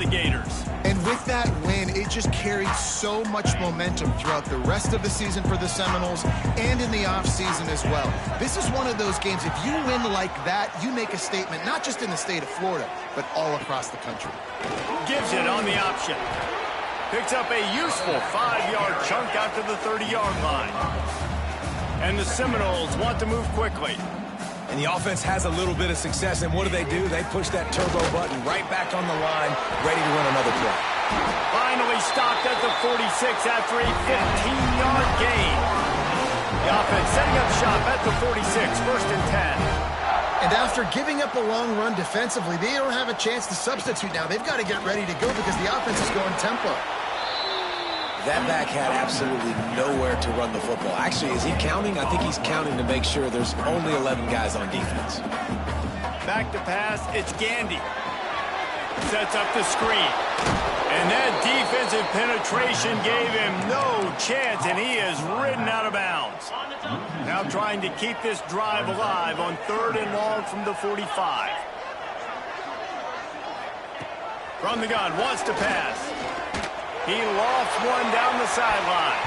the Gators. And with that win, it just carried so much momentum throughout the rest of the season for the Seminoles and in the offseason as well. This is one of those games, if you win like that, you make a statement, not just in the state of Florida, but all across the country. Gives it on the option. Picks up a useful 5-yard chunk out to the 30-yard line. And the Seminoles want to move quickly. And the offense has a little bit of success, and what do? They push that turbo button right back on the line, ready to run another play. Finally stopped at the 46 after a 15-yard gain. The offense setting up shop at the 46, 1st and 10. And after giving up a long run defensively, they don't have a chance to substitute now. They've got to get ready to go because the offense is going tempo. That back had absolutely nowhere to run the football. Actually, is he counting? I think he's counting to make sure there's only 11 guys on defense. Back to pass, it's Gandy. Sets up the screen. And that defensive penetration gave him no chance, and he is ridden out of bounds. Now trying to keep this drive alive on 3rd and long from the 45. From the gun, wants to pass. He lofts one down the sideline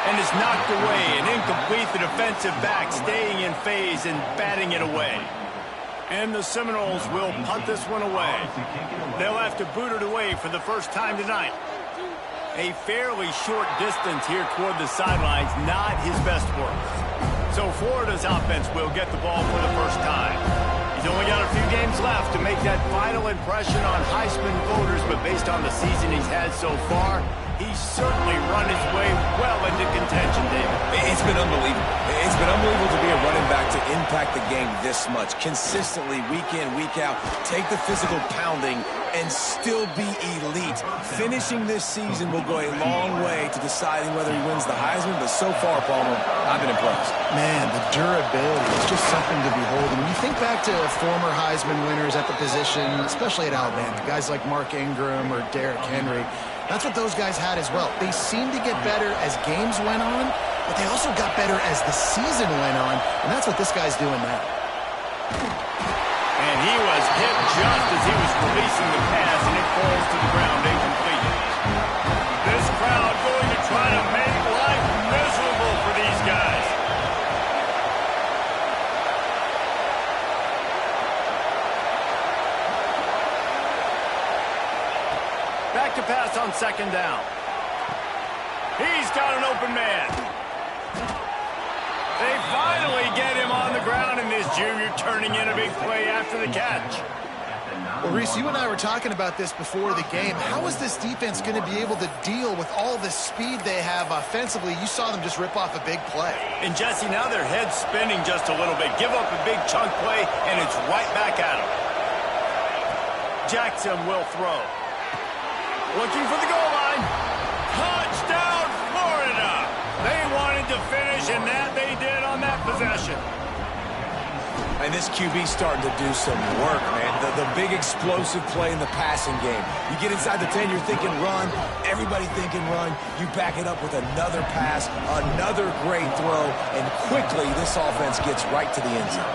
and is knocked away and incomplete. The defensive back staying in phase and batting it away. And the Seminoles will punt this one away. They'll have to boot it away for the first time tonight. A fairly short distance here toward the sidelines, not his best work. So Florida's offense will get the ball for the first time. He's only got a few games left to make that final impression on Heisman voters, but based on the season he's had so far, he's certainly run his way well into contention, David. It's been unbelievable. It's been unbelievable to be a running back to impact the game this much. Consistently, week in, week out, take the physical pounding and still be elite. Finishing this season will go a long way to deciding whether he wins the Heisman, but so far, Palmer, I've been impressed. Man, the durability is just something to behold. And when you think back to former Heisman winners at the position, especially at Alabama, guys like Mark Ingram or Derrick Henry, that's what those guys had as well. They seemed to get better as games went on, but they also got better as the season went on, and that's what this guy's doing now. And he was hit just as he was releasing the pass, and it falls to the ground incomplete. This crowd going to try to make life miserable for these guys. Back to pass on 2nd down. He's got an open man. They finally get him on the ground, and this junior turning in a big play after the catch. Well, Reese, you and I were talking about this before the game. How is this defense going to be able to deal with all the speed they have offensively? You saw them just rip off a big play. And, Jesse, now their head's spinning just a little bit. Give up a big chunk play, and it's right back at them. Jackson will throw. Looking for the goal line. Touchdown, Florida! They wanted to finish, and that they did on that possession. And this QB's starting to do some work, man. The big explosive play in the passing game. You get inside the 10, you're thinking run. Everybody thinking run. You back it up with another pass, another great throw, and quickly this offense gets right to the end zone.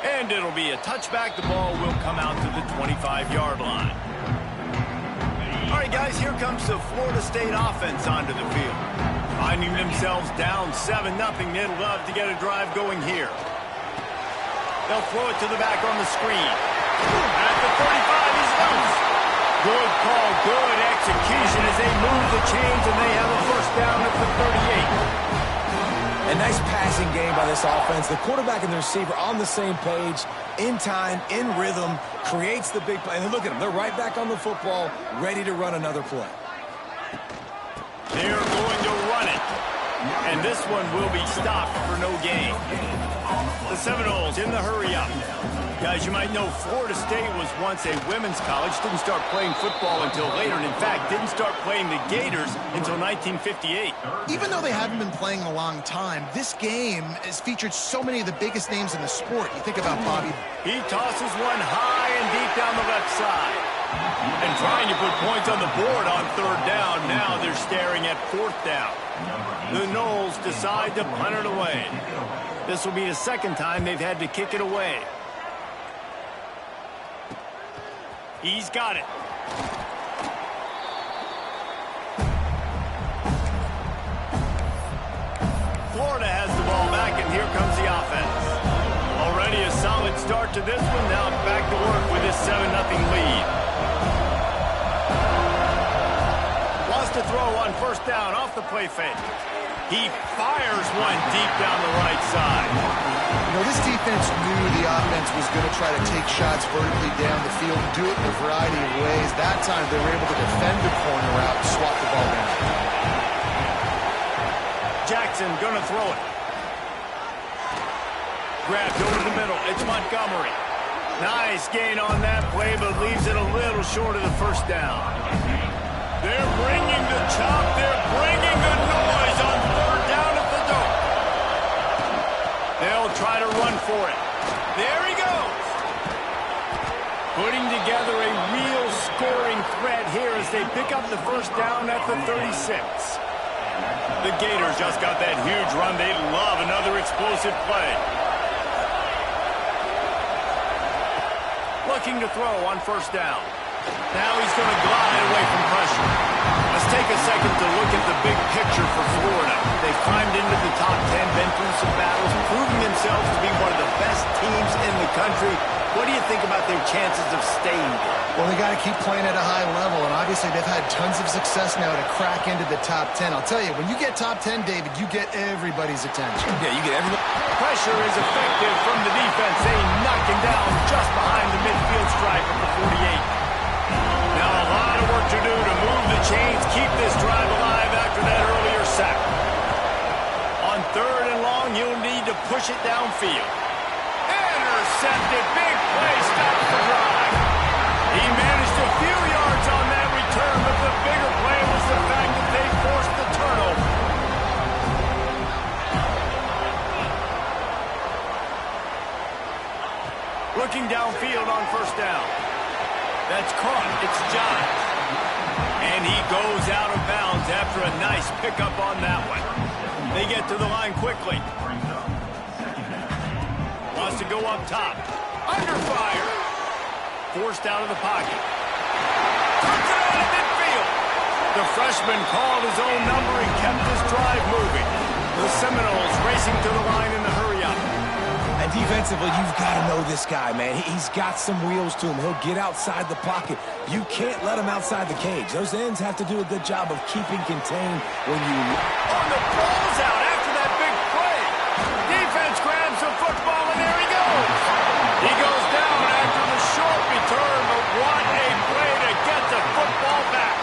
And it'll be a touchback. The ball will come out to the 25-yard line. All right, guys, here comes the Florida State offense onto the field. Finding themselves down 7-0, they'd love to get a drive going here. They'll throw it to the back on the screen. At the 35, he's loose. Good call, good execution as they move the chains, and they have a first down at the 38. A nice passing game by this offense. The quarterback and the receiver on the same page, in time, in rhythm, creates the big play. And look at them. They're right back on the football, ready to run another play. They're going to run it. And this one will be stopped for no gain. The Seminoles in the hurry-up. Guys, you might know Florida State was once a women's college. Didn't start playing football until later. And in fact, didn't start playing the Gators until 1958. Even though they haven't been playing a long time, this game has featured so many of the biggest names in the sport. You think about Bobby. He tosses one high and deep down the left side. And trying to put points on the board on 3rd down. Now they're staring at 4th down. The Noles decide to punt it away. This will be the 2nd time they've had to kick it away. He's got it. Florida has the ball back, and here comes the offense. Already a solid start to this one. Now back to work with this 7-0 lead. Wants to throw on first down off the play fake. He fires one deep down the right side. You know, this defense knew the offense was going to try to take shots vertically down the field and do it in a variety of ways. That time they were able to defend the corner out and swat the ball down. Jackson gonna throw it. Grabbed over the middle. It's Montgomery. Nice gain on that play, but leaves it a little short of the first down. They're bringing the chop. They're bringing the noise on third down at the dome. They'll try to run for it. There he goes. Putting together a real scoring threat here as they pick up the first down at the 36. The Gators just got that huge run. They love another explosive play. Looking to throw on first down. Now he's going to glide away from pressure. Let's take a second to look at the big picture for Florida. They've climbed into the top 10, been through some battles, proving themselves to be one of the best teams in the country. What do you think about their chances of staying there? Well, they got to keep playing at a high level, and obviously they've had tons of success now to crack into the top 10. I'll tell you, when you get top 10, David, you get everybody's attention. Yeah, you get everybody. Pressure is effective from the defense. They knock him down just behind the midfield stripe at the 48. Now a lot of work to do to move the chains, keep this drive alive after that earlier sack. On third and long, you'll need to push it downfield. Intercepted, big play, stops the drive. He managed a few yards on that return, but the bigger play was the fact that they forced the turnover. Looking downfield on first down. That's caught. It's Giles. And he goes out of bounds after a nice pickup on that one. They get to the line quickly. Wants to go up top. Under fire. Forced out of the pocket. Puts it out of midfield. The freshman called his own number and kept this drive moving. The Seminoles racing to the line in the hurry-up. And defensively, you've got to know this guy, man. He's got some wheels to him. He'll get outside the pocket. You can't let him outside the cage. Those ends have to do a good job of keeping contained when you... On the ball's out after that big play. Defense grabs the football, and there he goes. He goes down after the short return, but what a play to get the football back.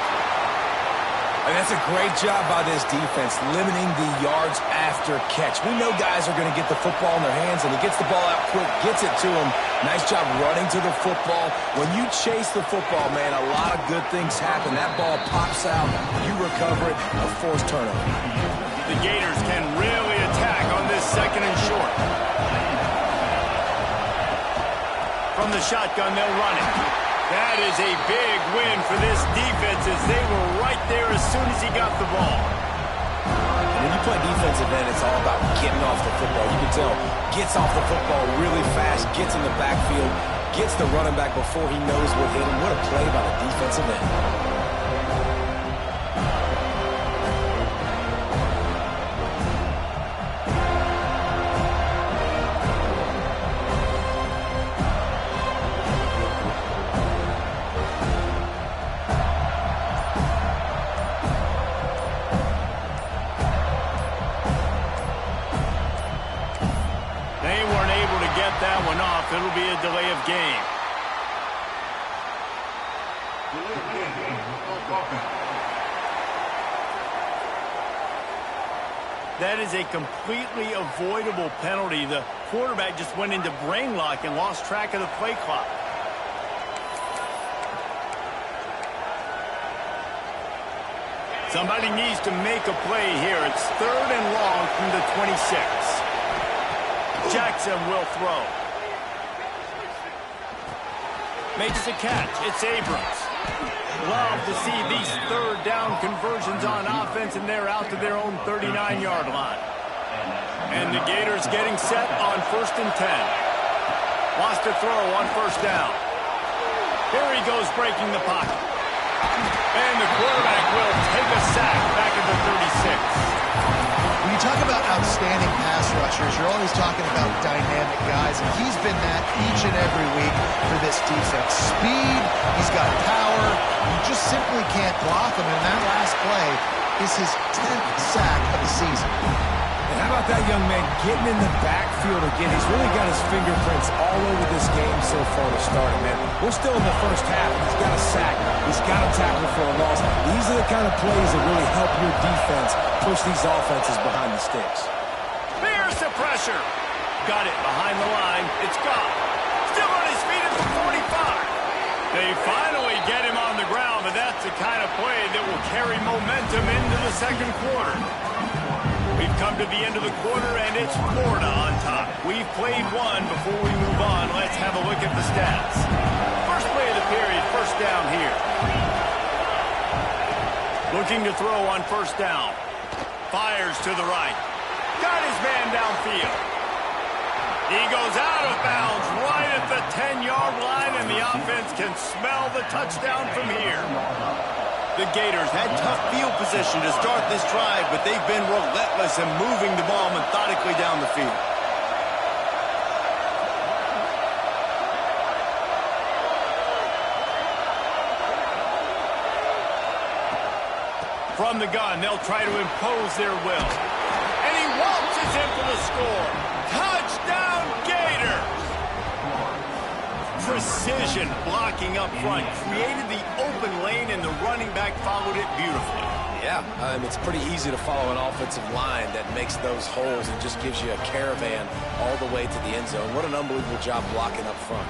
And that's a great job by this defense, limiting the yards after catch. We know guys are going to get the football in their hands, and he gets the ball out quick, gets it to him. Nice job running to the football. When you chase the football, man, a lot of good things happen. That ball pops out, you recover it, a forced turnover. The Gators can really attack on this second and short. From the shotgun, they'll run it. That is a big win for this defense as they were right there as soon as he got the ball. When you play defensive end, it's all about getting off the football. You can tell, gets off the football really fast, gets in the backfield, gets the running back before he knows what hit him. What a play by the defensive end. That one off. It'll be a delay of game. That is a completely avoidable penalty. The quarterback just went into brain lock and lost track of the play clock. Somebody needs to make a play here. It's third and long from the 26. Jackson will throw. Makes the catch. It's Abrams. Love to see these third down conversions on offense, and they're out to their own 39-yard line. And the Gators getting set on 1st and 10. Wants to throw on first down. Here he goes breaking the pocket. And the quarterback will take a sack back at the 36. When you talk about outstanding pass rushers, you're always talking about dynamic guys, and he's been that each and every week for this defense. Speed, he's got power, you just simply can't block him, and that last play is his 10th sack of the season. And how about that young man getting in the backfield again? He's really got his fingerprints all over this game so far to start, man. We're still in the first half. He's got a sack. He's got a tackle for a loss. These are the kind of plays that really help your defense push these offenses behind the sticks. There's the pressure. Got it behind the line. It's gone. Still on his feet at the 45. They finally get him on the ground, but that's the kind of play that will carry momentum into the second quarter. We've come to the end of the quarter, and it's Florida on top. We've played one. Before we move on, let's have a look at the stats. First play of the period, first down here. Looking to throw on first down. Fires to the right. Got his man downfield. He goes out of bounds right at the 10-yard line, and the offense can smell the touchdown from here. The Gators had tough field position to start this drive, but they've been relentless in moving the ball methodically down the field. From the gun, they'll try to impose their will. And he waltzes in for the score. Touchdown, Gators! Precision blocking up front created the open lane, and the running back followed it beautifully. Yeah, it's pretty easy to follow an offensive line that makes those holes and just gives you a caravan all the way to the end zone. What an unbelievable job blocking up front.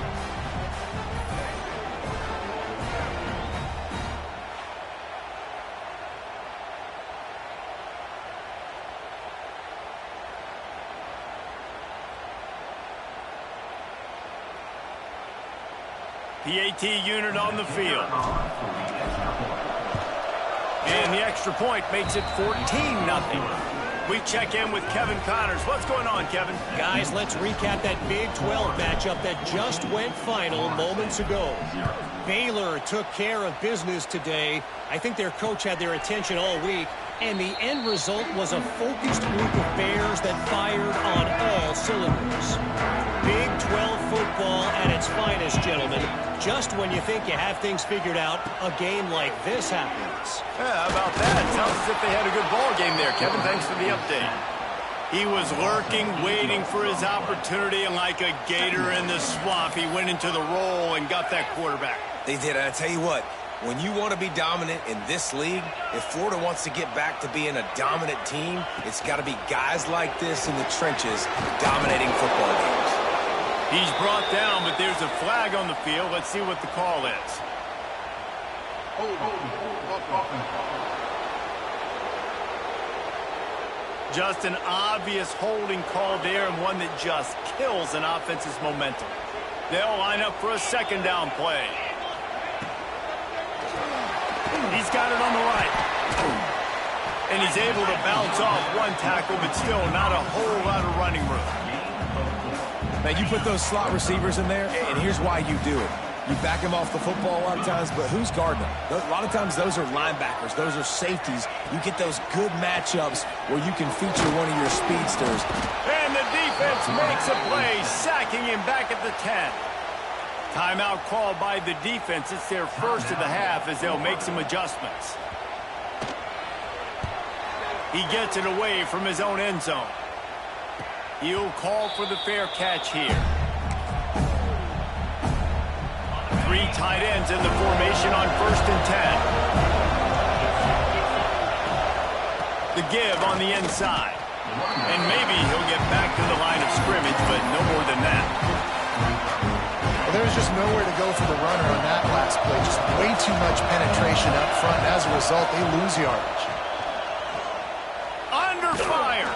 PAT unit on the field. And the extra point makes it 14-0. We check in with Kevin Connors. What's going on, Kevin? Guys, let's recap that Big 12 matchup that just went final moments ago. Baylor took care of business today. I think their coach had their attention all week, and the end result was a focused group of Bears that fired on all cylinders. Big 12 football at its finest, gentlemen. Just when you think you have things figured out, a game like this happens. Yeah, how about that? Sounds as if they had a good ball game there, Kevin. Thanks for the update. He was lurking, waiting for his opportunity, and like a gator in the swamp, he went into the roll and got that quarterback. They did, and I tell you what, when you want to be dominant in this league, if Florida wants to get back to being a dominant team, it's got to be guys like this in the trenches dominating football games. He's brought down, but there's a flag on the field. Let's see what the call is. Just an obvious holding call there, and one that just kills an offense's momentum. They'll line up for a second down play. He's got it on the right. And he's able to bounce off one tackle, but still not a whole lot of running room. Now, you put those slot receivers in there, and here's why you do it. You back them off the football a lot of times, but who's guarding them? A lot of times those are linebackers. Those are safeties. You get those good matchups where you can feature one of your speedsters. And the defense makes a play, sacking him back at the 10. Timeout called by the defense. It's their first of the half as they'll make some adjustments. He gets it away from his own end zone. He'll call for the fair catch here. Three tight ends in the formation on 1st and 10. The give on the inside. And maybe he'll get back to the line of scrimmage, but no more than that. Well, there was just nowhere to go for the runner on that last play. Just way too much penetration up front. As a result, they lose yardage. Under fire.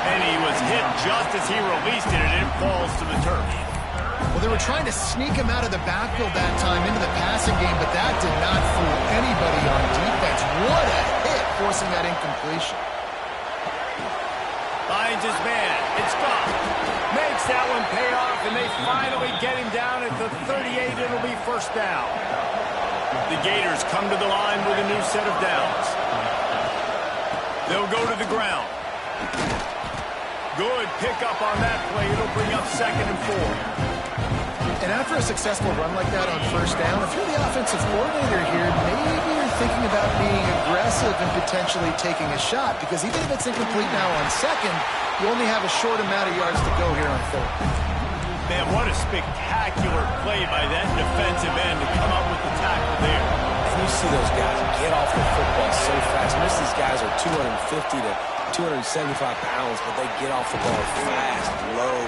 And he was hit just as he released it, and it falls to the turf. Well, they were trying to sneak him out of the backfield that time into the passing game, but that did not fool anybody on defense. What a hit, forcing that incompletion. Finds his man. It's gone. Makes that one pay off, and they finally get him down at the 38 of it'll be first down. The Gators come to the line with a new set of downs. They'll go to the ground. Good pickup on that play. It'll bring up 2nd and 4. And after a successful run like that on first down, if you're the offensive coordinator here, maybe you're thinking about being aggressive and potentially taking a shot, because even if it's incomplete now on 2nd, you only have a short amount of yards to go here on 3rd. Man, what a spectacular play by that defensive end to come up with the tackle there. And you see those guys get off the football so fast. Most of these guys are 250 to 275 pounds, but they get off the ball fast, low.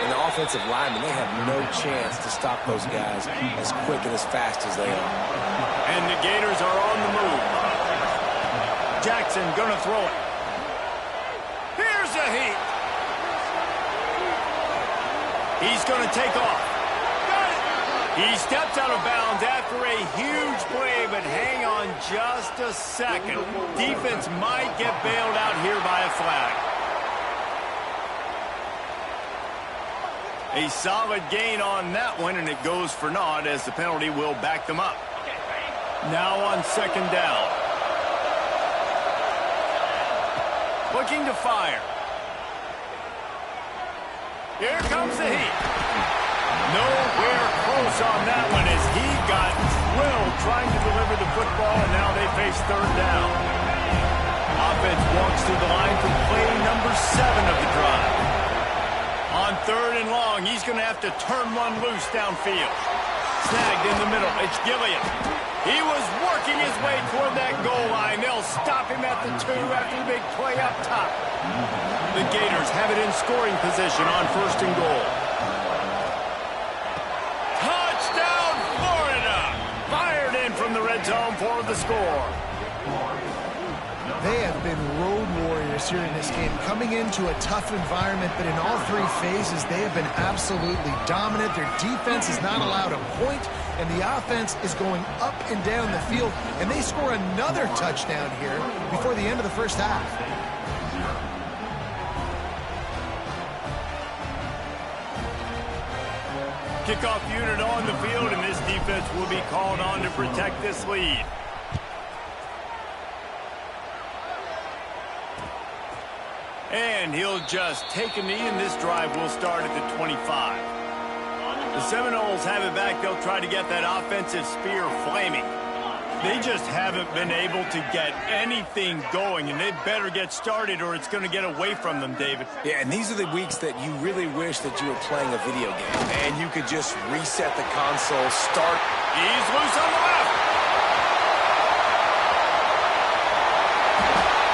And the offensive linemen, they have no chance to stop those guys as quick and as fast as they are. And the Gators are on the move. Jackson gonna throw it. Here's a heat. He's gonna take off. Got it. He steps out of bounds after a huge play, but hang on just a second. Defense might get bailed out here by a flag. A solid gain on that one, and it goes for naught as the penalty will back them up. Now on 2nd down. Looking to fire. Here comes the heat. Nowhere close on that one as he got drilled trying to deliver the football, and now they face 3rd down. Offense walks through the line for play number 7 of the drive. On 3rd and long, he's going to have to turn one loose downfield. Snagged in the middle. It's Gilliam. He was working his way toward that goal line. They'll stop him at the 2 after the big play up top. The Gators have it in scoring position on 1st and goal. Touchdown, Florida! Fired in from the red zone for the score. They have been road warriors here in this game, coming into a tough environment, but in all 3 phases, they have been absolutely dominant. Their defense is not allowed a point, and the offense is going up and down the field, and they score another touchdown here before the end of the first half. Kickoff unit on the field, and this defense will be called on to protect this lead. And he'll just take a knee, and this drive will start at the 25. The Seminoles have it back. They'll try to get that offensive spear flaming. They just haven't been able to get anything going, and they better get started or it's going to get away from them, David. Yeah, and these are the weeks that you really wish that you were playing a video game and you could just reset the console, start. He's loose on the left.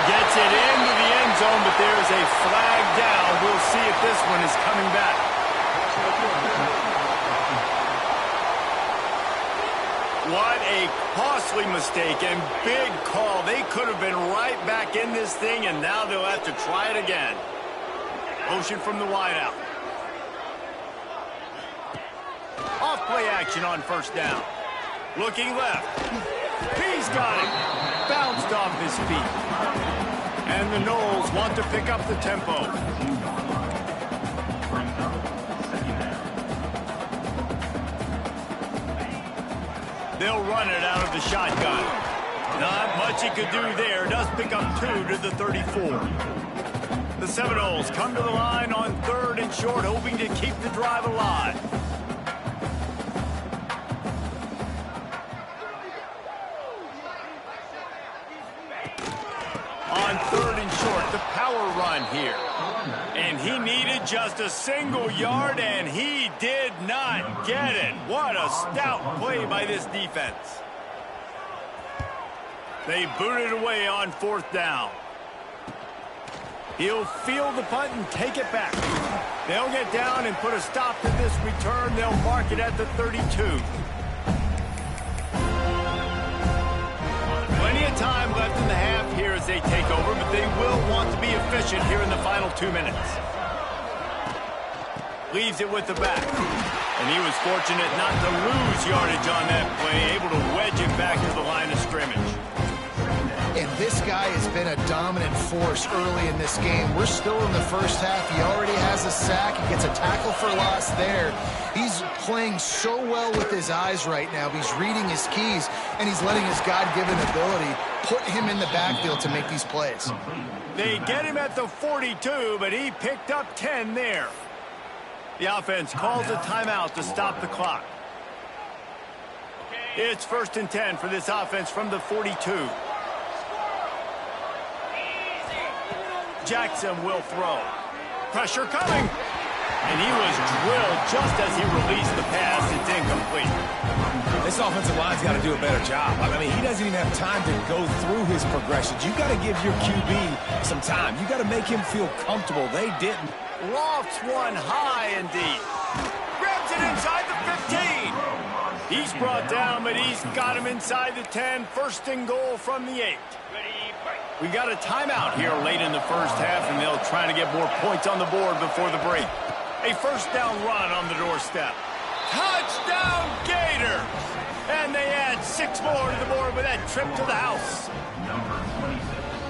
Gets it into the end zone, but there's a flag down. We'll see if this one is coming back. What a costly mistake and big call. They could have been right back in this thing, and now they'll have to try it again. Motion from the wideout. Off play action on 1st down. Looking left. He's got it. Bounced off his feet. And the Noles want to pick up the tempo. They'll run it out of the shotgun. Not much he could do there. Does pick up 2 to the 34. The Seminoles come to the line on 3rd and short, hoping to keep the drive alive. On 3rd and short, the power run here. And he needed just a single yard, and he did not get it. What a stout play by this defense. They boot it away on 4th down. He'll field the punt and take it back. They'll get down and put a stop to this return. They'll mark it at the 32. Plenty of time left in the half here as they take over, but they will want to be efficient here in the final 2 minutes. Leaves it with the back. And he was fortunate not to lose yardage on that play, able to wedge it back to the line of scrimmage. And this guy has been a dominant force early in this game. We're still in the first half. He already has a sack. He gets a tackle for loss there. He's playing so well with his eyes right now. He's reading his keys, and he's letting his God-given ability put him in the backfield to make these plays. They get him at the 42, but he picked up 10 there. The offense calls a timeout to stop the clock. It's 1st and 10 for this offense from the 42. Jackson will throw. Pressure coming. And he was drilled just as he released the pass. It's incomplete. This offensive line's got to do a better job. I mean, he doesn't even have time to go through his progressions. You got to give your QB some time. You got to make him feel comfortable. They didn't. Lofts one high and deep. Grabs it inside the 15. He's brought down, but he's got him inside the 10. 1st and goal from the 8. We got a timeout here late in the first half, and they'll try to get more points on the board before the break. A 1st down run on the doorstep. Touchdown Gators! And they add 6 more to the board with that trip to the house.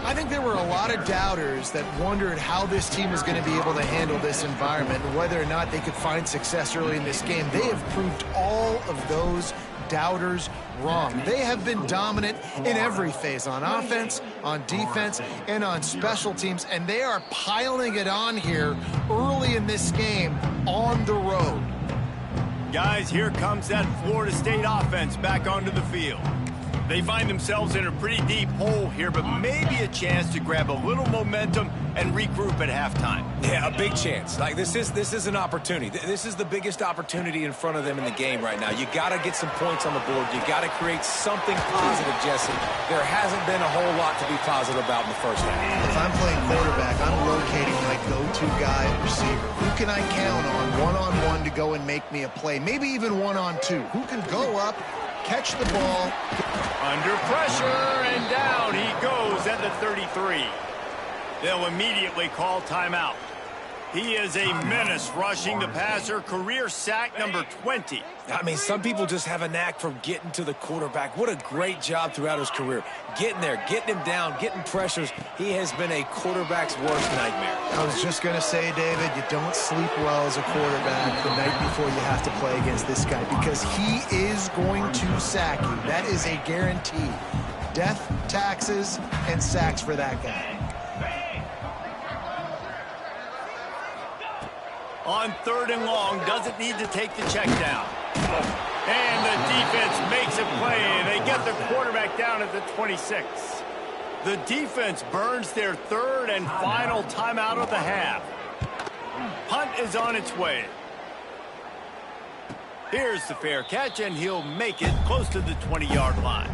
I think there were a lot of doubters that wondered how this team was going to be able to handle this environment and whether or not they could find success early in this game. They have proved all of those doubters wrong. They have been dominant in every phase, on offense, on defense, and on special teams, and they are piling it on here early in this game on the road. Guys, here comes that Florida State offense back onto the field. They find themselves in a pretty deep hole here, but maybe a chance to grab a little momentum and regroup at halftime. Yeah, a big chance. Like, this is an opportunity. This is the biggest opportunity in front of them in the game right now. You got to get some points on the board. You got to create something positive, Jesse. There hasn't been a whole lot to be positive about in the first half. If I'm playing quarterback, I'm rotating my go-to guy at receiver. Who can I count on one-on-one to go and make me a play? Maybe even one-on-two. Who can go up, catch the ball. Under pressure, and down he goes at the 33. They'll immediately call timeout. He is a menace rushing the passer, career sack number 20. I mean, some people just have a knack for getting to the quarterback. What a great job throughout his career. Getting there, getting him down, getting pressures. He has been a quarterback's worst nightmare. I was just going to say, David, you don't sleep well as a quarterback the night before you have to play against this guy because he is going to sack you. That is a guarantee. Death, taxes, and sacks for that guy. On 3rd and long, doesn't need to take the check down. And the defense makes a play. They get the quarterback down at the 26. The defense burns their 3rd and final timeout of the half. Punt is on its way. Here's the fair catch, and he'll make it close to the 20-yard line.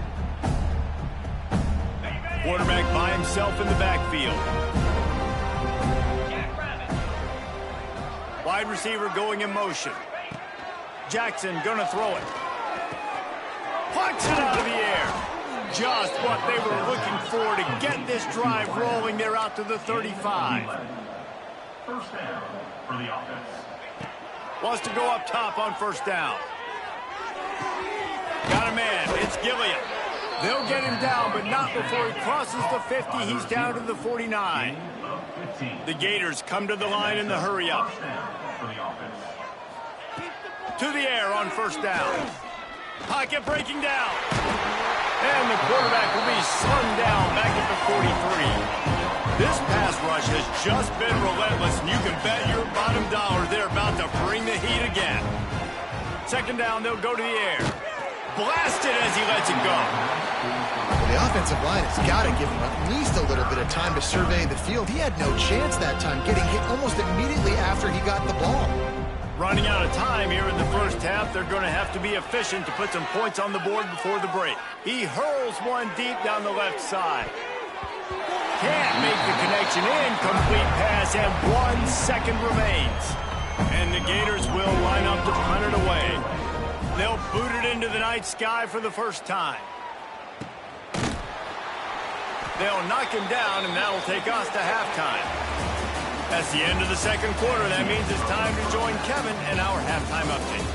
Quarterback by himself in the backfield. Wide receiver going in motion. Jackson gonna throw it. Punts it out of the air. Just what they were looking for to get this drive rolling. They're out to the 35. 1st down for the offense. Wants to go up top on 1st down. Got a man. It's Gilliam. They'll get him down, but not before he crosses the 50. He's down to the 49. The Gators come to the line in the hurry-up. To the air on 1st down. Pocket breaking down. And the quarterback will be slung down back at the 43. This pass rush has just been relentless, and you can bet your bottom dollar they're about to bring the heat again. 2nd down, they'll go to the air. Blasted as he lets it go. The offensive line has got to give him at least a little bit of time to survey the field. He had no chance that time, getting hit almost immediately after he got the ball. Running out of time here in the first half, they're going to have to be efficient to put some points on the board before the break. He hurls one deep down the left side. Can't make the connection. Incomplete pass, and 1 second remains. And the Gators will line up to punt it away. They'll boot it into the night sky for the first time. They'll knock him down, and that'll take us to halftime. That's the end of the 2nd quarter. That means it's time to join Kevin in our halftime update.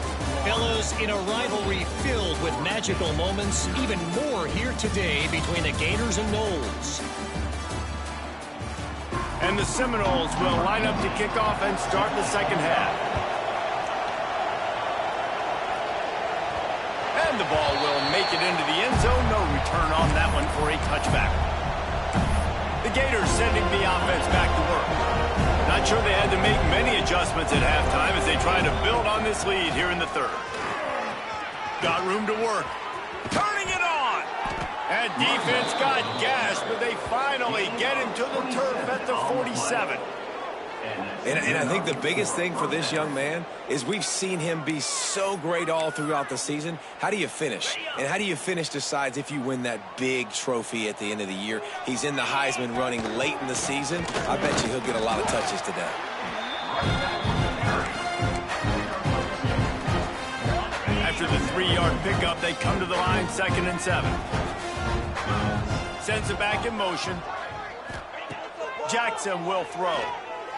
Fellows, in a rivalry filled with magical moments, even more here today between the Gators and Noles. And the Seminoles will line up to kick off and start the second half. And the ball will make it into the end zone. No return on that one for a touchback. The Gators sending the offense back to work. Not sure they had to make many adjustments at halftime as they try to build on this lead here in the third. Got room to work. Turning it on. And defense got gashed, but they finally get him to the turf at the 47. And I think the biggest thing for this young man is we've seen him be so great all throughout the season. How do you finish? And how do you finish decides if you win that big trophy at the end of the year. He's in the Heisman running late in the season. I bet you he'll get a lot of touches today. After the 3-yard pickup, they come to the line 2nd and 7. Sends it back in motion. Jackson will throw.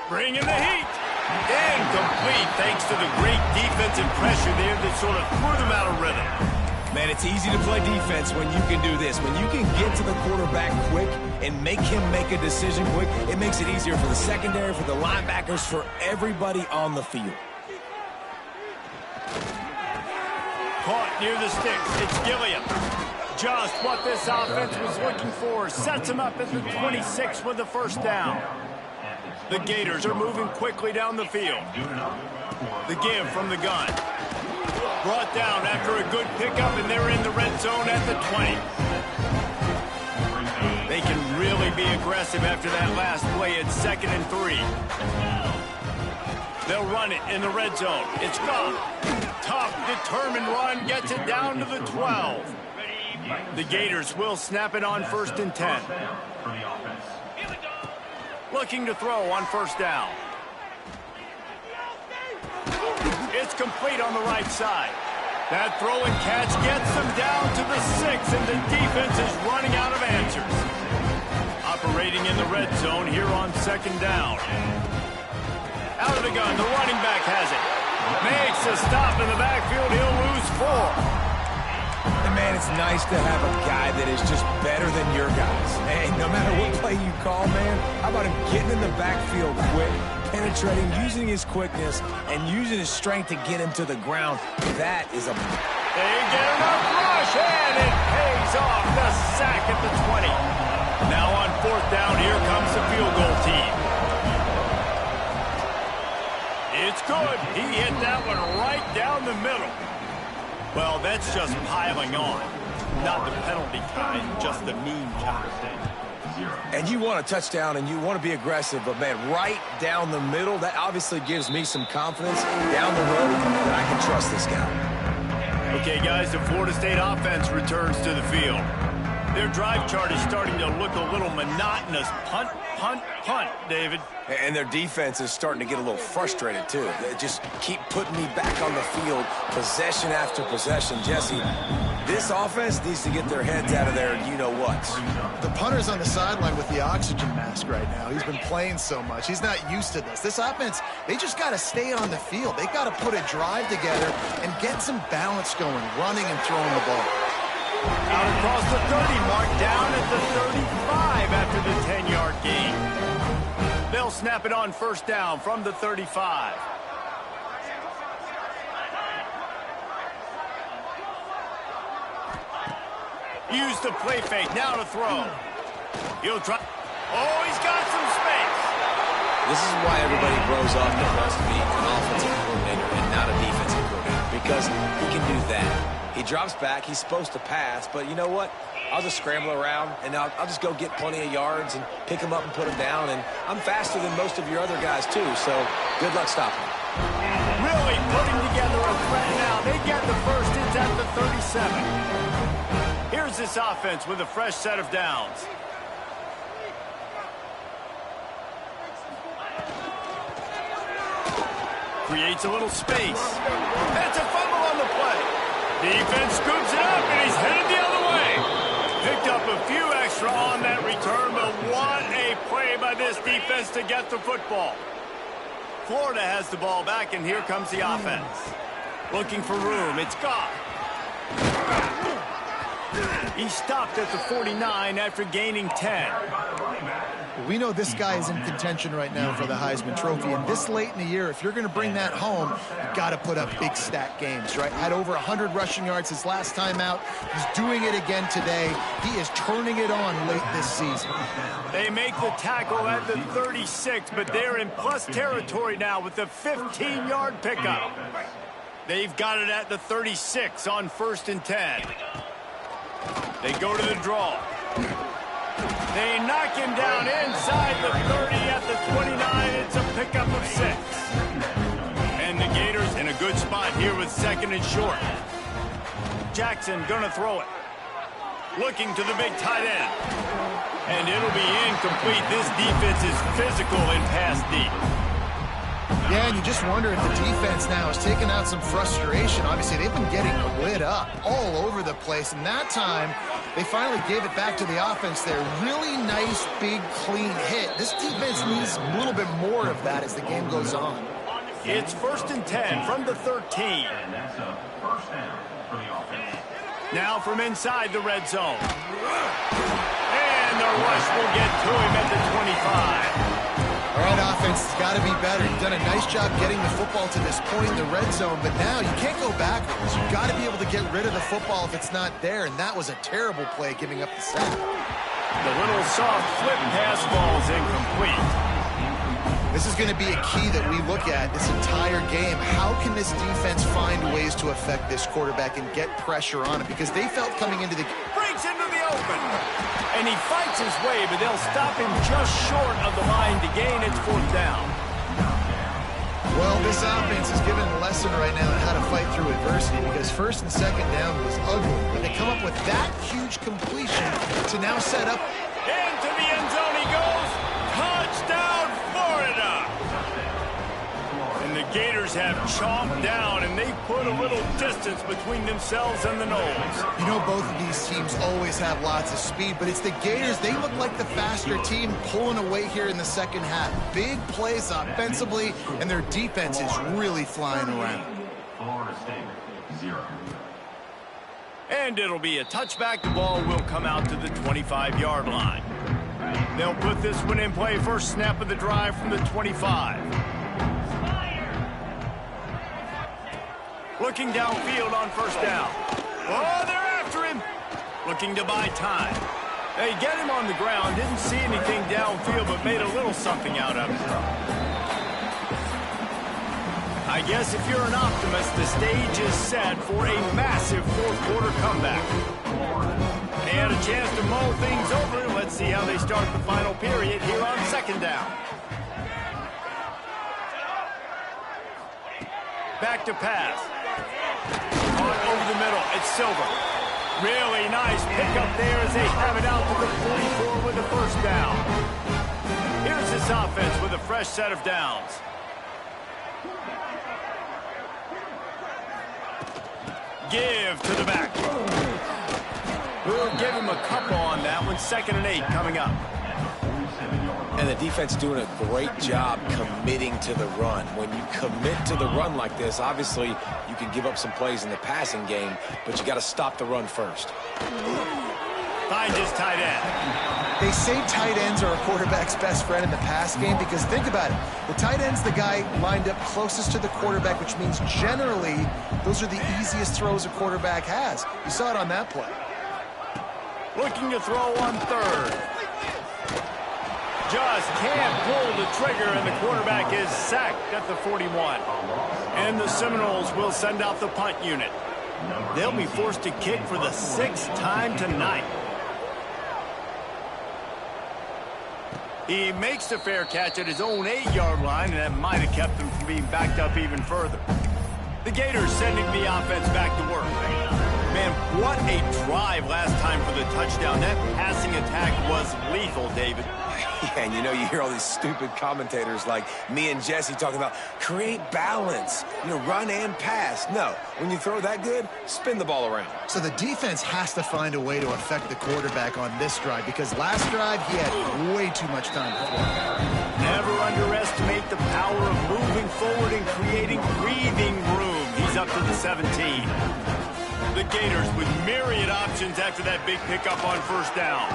Bringing the heat. Incomplete thanks to the great defensive pressure there that sort of threw them out of rhythm. Man, it's easy to play defense when you can do this. When you can get to the quarterback quick and make him make a decision quick, it makes it easier for the secondary, for the linebackers, for everybody on the field. Caught near the sticks. It's Gilliam. Just what this offense was looking for. Sets him up at the 26 with the first down. The Gators are moving quickly down the field. The give from the gun. Brought down after a good pickup, and they're in the red zone at the 20. They can really be aggressive after that last play at 2nd and 3. They'll run it in the red zone. It's gone. Tough, determined run gets it down to the 12. The Gators will snap it on 1st and 10. Looking to throw on 1st down. It's complete on the right side. That throw and catch gets them down to the 6, and the defense is running out of answers. Operating in the red zone here on 2nd down. Out of the gun, the running back has it. Makes a stop in the backfield. He'll lose 4. And man, it's nice to have a guy that is just better than your guys. And no matter what play you call, man, how about him getting in the backfield quick, penetrating, using his quickness, and using his strength to get him to the ground. That is a... They get enough rush, and it pays off. The sack at the 20. Now on 4th down, here comes the field goal team. It's good. He hit that one right down the middle. Well, that's just piling on. Not the penalty kind, just the mean kind. And you want a touchdown and you want to be aggressive, but man, right down the middle, that obviously gives me some confidence down the road that I can trust this guy. Okay, guys, the Florida State offense returns to the field. Their drive chart is starting to look a little monotonous. Punt, punt, punt, David. And their defense is starting to get a little frustrated, too. They just keep putting me back on the field, possession after possession. Jesse, this offense needs to get their heads out of there, you-know-what. The punter's on the sideline with the oxygen mask right now. He's been playing so much. He's not used to this. This offense, they just got to stay on the field. They got to put a drive together and get some balance going, running and throwing the ball. Out across the 30 mark, down at the 35 after the 10-yard gain. They'll snap it on 1st down from the 35. Use the play fake, now to throw. He'll try. Oh, he's got some space. This is why everybody grows up and wants to be an offensive coordinator and not a defensive coordinator, because he can do that. He drops back. He's supposed to pass, but you know what? I'll just scramble around, and I'll just go get plenty of yards and pick him up and put him down, and I'm faster than most of your other guys, too, so good luck stopping him. Really putting together a threat now. They get the first. It's at the 37. Here's this offense with a fresh set of downs. Creates a little space. That's a fumble on the play. Defense scoops it up, and he's headed the other way. Picked up a few extra on that return, but what a play by this defense to get the football. Florida has the ball back, and here comes the offense. Looking for room. It's gone. He stopped at the 49 after gaining 10. We know this guy is in contention right now for the Heisman Trophy, and this late in the year, if you're going to bring that home, you've got to put up big stat games, right? Had over 100 rushing yards his last time out. He's doing it again today. He is turning it on late this season. They make the tackle at the 36, but they're in plus territory now with the 15-yard pickup. They've got it at the 36 on 1st and 10. They go to the draw. They knock him down inside the 30 at the 29. It's a pickup of 6. And the Gators in a good spot here with 2nd and short. Jackson gonna throw it. Looking to the big tight end. And it'll be incomplete. This defense is physical in pass deep. Yeah, and you just wonder if the defense now has taken out some frustration. Obviously, they've been getting lit up all over the place, and that time they finally gave it back to the offense there. Really nice, big, clean hit. This defense needs a little bit more of that as the game goes on. It's 1st and 10 from the 13. And that's a first down for the offense. Now from inside the red zone. And the rush will get to him at the 25. All right, offense, it's got to be better. You've done a nice job getting the football to this point in the red zone, but now you can't go backwards. You've got to be able to get rid of the football if it's not there, and that was a terrible play giving up the sack. The little soft flip pass ball is incomplete. This is going to be a key that we look at this entire game. How can this defense find ways to affect this quarterback and get pressure on him? Because they felt coming into the game. Breaks into the open. And he fights his way, but they'll stop him just short of the line to gain its 4th down. Well, this offense is given a lesson right now on how to fight through adversity because 1st and 2nd down was ugly. But they come up with that huge completion to now set up. Into the end zone he goes. Touchdown, Florida. And the Gators have chomped down, and they've put a little distance between themselves and the Noles. You know, both of these teams always have lots of speed, but it's the Gators. They look like the faster team pulling away here in the second half. Big plays offensively, and their defense is really flying around. Florida State, 0. And it'll be a touchback. The ball will come out to the 25-yard line. They'll put this one in play. First snap of the drive from the 25. Looking downfield on 1st down. Oh, they're after him. Looking to buy time. They get him on the ground. Didn't see anything downfield, but made a little something out of it. I guess if you're an optimist, the stage is set for a massive 4th quarter comeback. They had a chance to mull things over. Let's see how they start the final period here on 2nd down. Back to pass. Over the middle, it's Silver. Really nice pickup there as they have it out to the 44 with the 1st down. Here's this offense with a fresh set of downs. Give to the back. We'll give him a couple on that one. 2nd and 8 coming up. And the defense doing a great job committing to the run. When you commit to the run like this, obviously you can give up some plays in the passing game, but you got to stop the run first. Finds his tight end. They say tight ends are a quarterback's best friend in the pass game because think about it. The tight end's the guy lined up closest to the quarterback, which means generally those are the easiest throws a quarterback has. You saw it on that play. Looking to throw on 3rd. Just can't pull the trigger, and the quarterback is sacked at the 41. And the Seminoles will send out the punt unit. They'll be forced to kick for the 6th time tonight. He makes the fair catch at his own 8-yard line, and that might have kept him from being backed up even further. The Gators sending the offense back to work. Man, what a drive last time for the touchdown. That passing attack was lethal, David. Yeah, and you know, you hear all these stupid commentators like me and Jesse talking about create balance, you know, run and pass. No, when you throw that good, spin the ball around. So the defense has to find a way to affect the quarterback on this drive because last drive he had way too much time to throw. Never underestimate the power of moving forward and creating breathing room. He he's up to the 17. The Gators with myriad options after that big pickup on first down.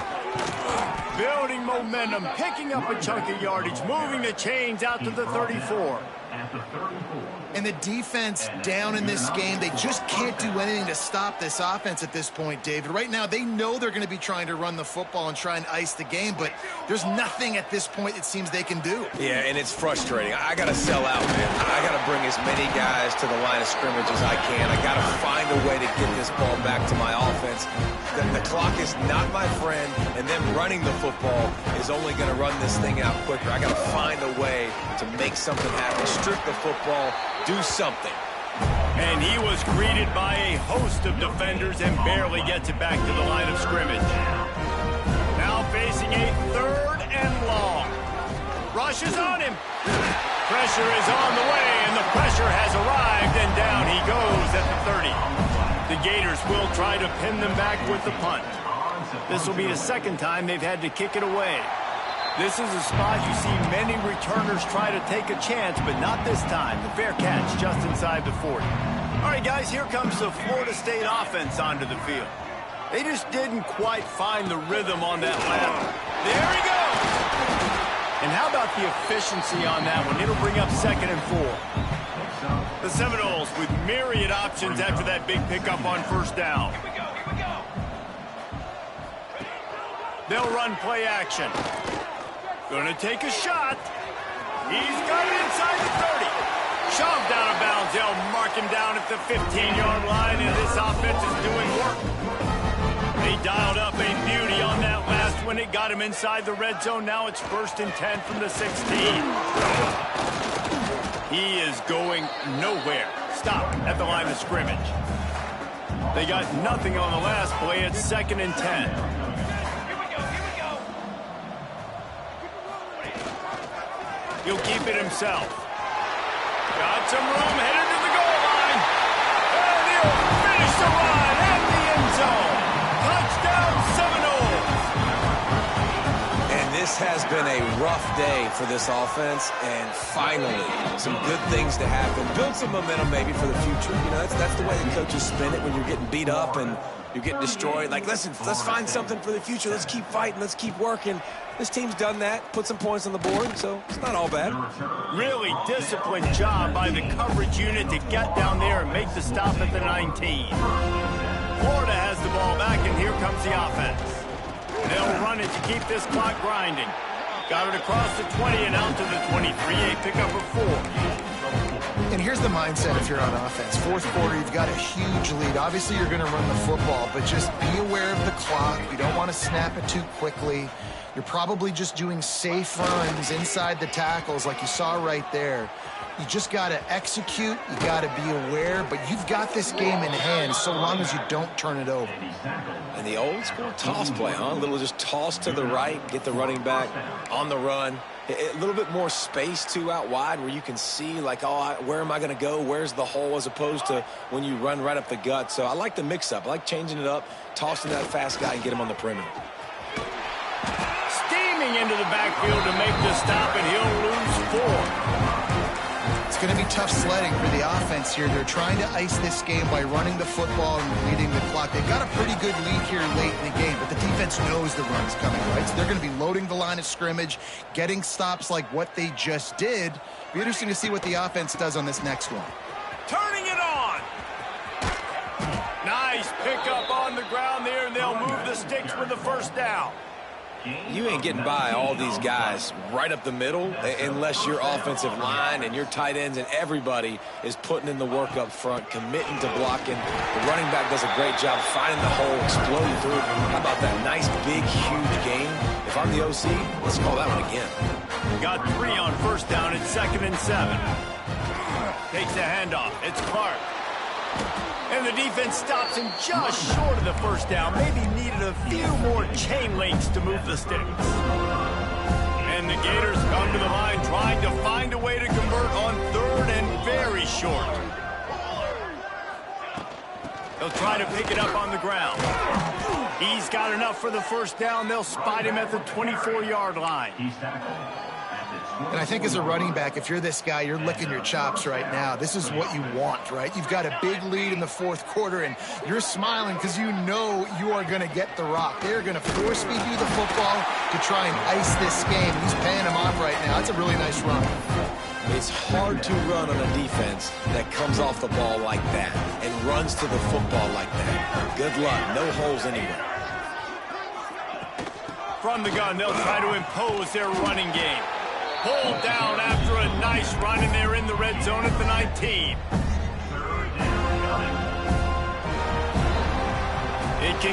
Building momentum, picking up a chunk of yardage, moving the chains out to the 34. At the 34. And the defense down in this game, they just can't do anything to stop this offense at this point, David. Right now, they know they're going to be trying to run the football and try and ice the game, but there's nothing at this point it seems they can do. Yeah, and it's frustrating. I got to sell out, man. I got to bring as many guys to the line of scrimmage as I can. I got to find a way to get this ball back to my offense. The clock is not my friend, and them running the football is only going to run this thing out quicker. I got to find a way to make something happen. Strip the football, do something. And he was greeted by a host of defenders and barely gets it back to the line of scrimmage. Now facing a 3rd and long. Rush is on him. Pressure is on the way, and the pressure has arrived, and down he goes at the 30. The Gators will try to pin them back with the punt. This will be the 2nd time they've had to kick it away. This is a spot you see many returners try to take a chance, but not this time. The fair catch just inside the 40. All right, guys, here comes the Florida State offense onto the field. They just didn't quite find the rhythm on that lap. There he goes! And how about the efficiency on that one? It'll bring up 2nd and 4. The Seminoles with myriad options after that big pickup on first down. They'll run play action. Gonna take a shot. He's got it inside the 30. Shoved out of bounds. They'll mark him down at the 15-yard line, and this offense is doing work. They dialed up a beauty on that last one. It got him inside the red zone. Now it's 1st and 10 from the 16. He is going nowhere. Stop at the line of scrimmage. They got nothing on the last play. It's 2nd and 10. He'll keep it himself. Got some room, headed to the goal line. And he'll finish the run at the end zone. Touchdown, Seminoles. And this has been a rough day for this offense, and finally, some good things to happen. Build some momentum maybe for the future. You know, that's the way the coaches spin it when you're getting beat up and you're getting destroyed. Like, listen, let's find something for the future. Let's keep fighting. Let's keep working. This team's done that, put some points on the board, so it's not all bad. Really disciplined job by the coverage unit to get down there and make the stop at the 19. Florida has the ball back, and here comes the offense. They'll run it to keep this clock grinding. Got it across the 20 and out to the 23. A pickup of 4. And here's the mindset if you're on offense. 4th quarter, you've got a huge lead. Obviously, you're going to run the football, but just be aware of the clock. You don't want to snap it too quickly. You're probably just doing safe runs inside the tackles like you saw right there. You just got to execute. You got to be aware, but you've got this game in hand so long as you don't turn it over. And the old school toss play, huh? A little just toss to the right, get the running back on the run. A little bit more space, too, out wide where you can see, like, oh, where am I going to go? Where's the hole, as opposed to when you run right up the gut. So I like the mix-up. I like changing it up, tossing that fast guy and get him on the perimeter. Steaming into the backfield to make the stop, and he'll lose 4. It's going to be tough sledding for the offense here. They're trying to ice this game by running the football and leading the clock. They've got a pretty good lead here late in the game, but the defense knows the run's coming, right? So they're going to be loading the line of scrimmage, getting stops like what they just did. Be interesting to see what the offense does on this next one. Turning it on. Nice pickup on the ground there, and they'll move the sticks with the first down. You ain't getting by all these guys right up the middle unless your offensive line and your tight ends and everybody is putting in the work up front, committing to blocking. The running back does a great job finding the hole, exploding through it. How about that nice, big, huge game? If I'm the OC, let's call that one again. Got 3 on first down. It's 2nd and 7. Takes the handoff. It's Clark. And the defense stops him just short of the first down. Maybe needed a few more chain links to move the sticks. And the Gators come to the line trying to find a way to convert on 3rd and very short. They'll try to pick it up on the ground. He's got enough for the first down. They'll spot him at the 24-yard line. He's tackled at the And I think as a running back, if you're this guy, you're licking your chops right now. This is what you want, right? You've got a big lead in the fourth quarter, and you're smiling because you know you are going to get the rock. They're going to force feed you the football to try and ice this game. He's paying him off right now. That's a really nice run. It's hard to run on a defense that comes off the ball like that and runs to the football like that. Good luck. No holes anywhere. From the gun, they'll try to impose their running game. Pulled down after a nice run, and they're in the red zone at the 19.